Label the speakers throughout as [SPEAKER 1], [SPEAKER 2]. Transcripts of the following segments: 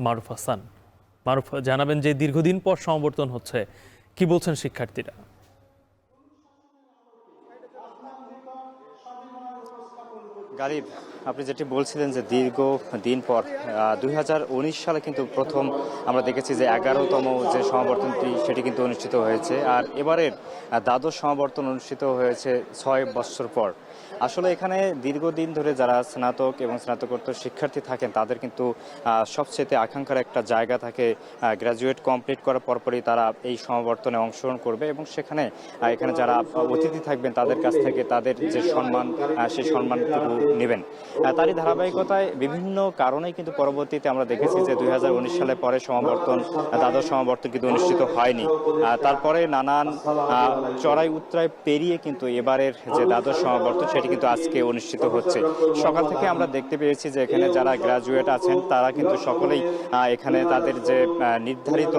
[SPEAKER 1] মারুফ হাসান। মারুফ, জানাবেন যে দীর্ঘদিন পর সমাবর্তন হচ্ছে, কি বলছেন শিক্ষার্থীরা?
[SPEAKER 2] গালিব, আপনি যেটি বলছিলেন যে দীর্ঘ দিন পর 2019 সালে কিন্তু প্রথম আমরা দেখেছি যে 11তম যে সমাবর্তনটি সেটি কিন্তু অনুষ্ঠিত হয়েছে, আর এবারের দ্বাদশ সমাবর্তন অনুষ্ঠিত হয়েছে 6 বছর পর। আসলে এখানে দীর্ঘদিন ধরে যারা স্নাতক এবং স্নাতকোত্তর শিক্ষার্থী থাকেন তাদের কিন্তু সবচেয়ে আকাঙ্ক্ষার একটা জায়গা থাকে, গ্র্যাজুয়েট কমপ্লিট করার পরপরই তারা এই সমাবর্তনে অংশগ্রহণ করবে এবং সেখানে এখানে যারা অতিথি থাকবেন তাদের কাছ থেকে তাদের যে সম্মান সেই সম্মানটুকু নেবেন। তারই ধারাবাহিকতায় বিভিন্ন কারণেই কিন্তু পরবর্তীতে আমরা দেখেছি যে 2019 সালে পরে সমাবর্তন, দ্বাদশ সমাবর্তন কিন্তু অনুষ্ঠিত হয়নি। তারপরে নানান চড়াই উতরাই পেরিয়ে কিন্তু এবারের যে দ্বাদশ সমাবর্তন সেটি কিন্তু আজকে অনুষ্ঠিত হচ্ছে। সকাল থেকে আমরা দেখতে পেয়েছি যে এখানে যারা গ্রাজুয়েট আছেন তারা কিন্তু সকলেই এখানে তাদের যে নির্ধারিত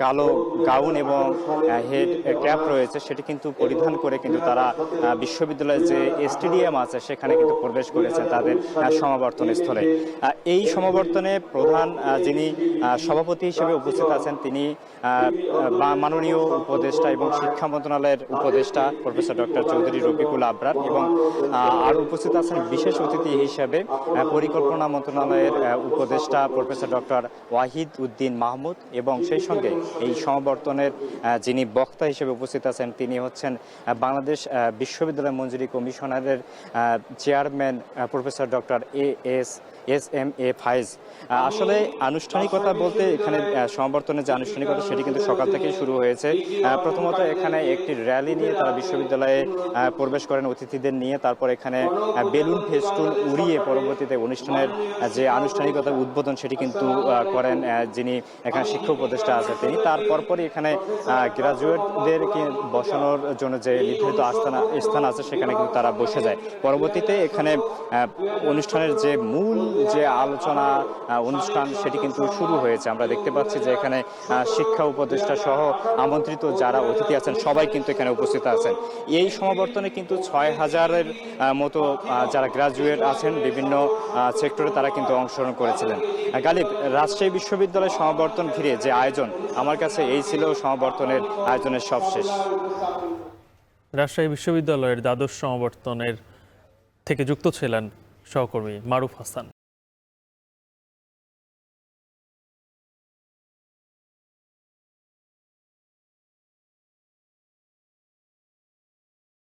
[SPEAKER 2] কালো গাউন এবং হেড ক্যাপ রয়েছে সেটি কিন্তু পরিধান করে কিন্তু তারা বিশ্ববিদ্যালয়ের যে স্টেডিয়াম আছে সেখানে কিন্তু প্রবেশ করেছেন তাদের সমাবর্তন স্থলে। এই সমাবর্তনে প্রধান যিনি সভাপতি হিসেবে উপস্থিত আছেন তিনি মাননীয় উপদেষ্টা এবং শিক্ষা মন্ত্রণালয়ের উপদেষ্টা প্রফেসর ডক্টর চৌধুরী রফিকুল আবরার, এবং আরও উপস্থিত আছেন বিশেষ অতিথি হিসেবে পরিকল্পনা মন্ত্রণালয়ের উপদেষ্টা প্রফেসর ডক্টর ওয়াহিদ উদ্দিন মাহমুদ, এবং সেই সঙ্গে এই সমাবর্তনের যিনি বক্তা হিসেবে উপস্থিত আছেন তিনি হচ্ছেন বাংলাদেশ বিশ্ববিদ্যালয় মঞ্জুরি কমিশনারের chairman professor doctor S M A Fayez. আসলে আনুষ্ঠানিকতা বলতে এখানে সমাবর্তনের যে আনুষ্ঠানিকতা সেটি কিন্তু সকাল থেকেই শুরু হয়েছে। প্রথমত এখানে একটি র্যালি নিয়ে তারা বিশ্ববিদ্যালয়ে প্রবেশ করেন অতিথিদের নিয়ে, তারপর এখানে বেলুন ফেস্টুন উড়িয়ে পরবর্তীতে অনুষ্ঠানের যে আনুষ্ঠানিকতার উদ্বোধন সেটি কিন্তু করেন যিনি এখানে শিক্ষা উপদেষ্টা আছেন তিনি। তারপরই এখানে গ্রাজুয়েটদেরকে বসানোর জন্য যে নির্ধারিত স্থান আছে সেখানে কিন্তু তারা বসে যায়। পরবর্তীতে এখানে অনুষ্ঠানের যে মূল যে আলোচনা অনুষ্ঠান সেটি কিন্তু শুরু হয়েছে। আমরা দেখতে পাচ্ছি যে এখানে শিক্ষা উপদেষ্টা সহ আমন্ত্রিত যারা অতিথি আছেন সবাই কিন্তু এখানে উপস্থিত আছেন। এই সমাবর্তনে কিন্তু 6000-এর মতো যারা গ্রাজুয়েট আছেন বিভিন্ন সেক্টরে তারা কিন্তু অংশগ্রহণ করেছিলেন। গালিব, রাজশাহী বিশ্ববিদ্যালয় সমাবর্তন ঘিরে যে আয়োজন, আমার কাছে এই ছিল সমাবর্তনের আয়োজনের সবশেষ।
[SPEAKER 1] রাজশাহী বিশ্ববিদ্যালয়ের দ্বাদশ সমাবর্তনের থেকে যুক্ত ছিলেন সহকর্মী মারুফ হাসান।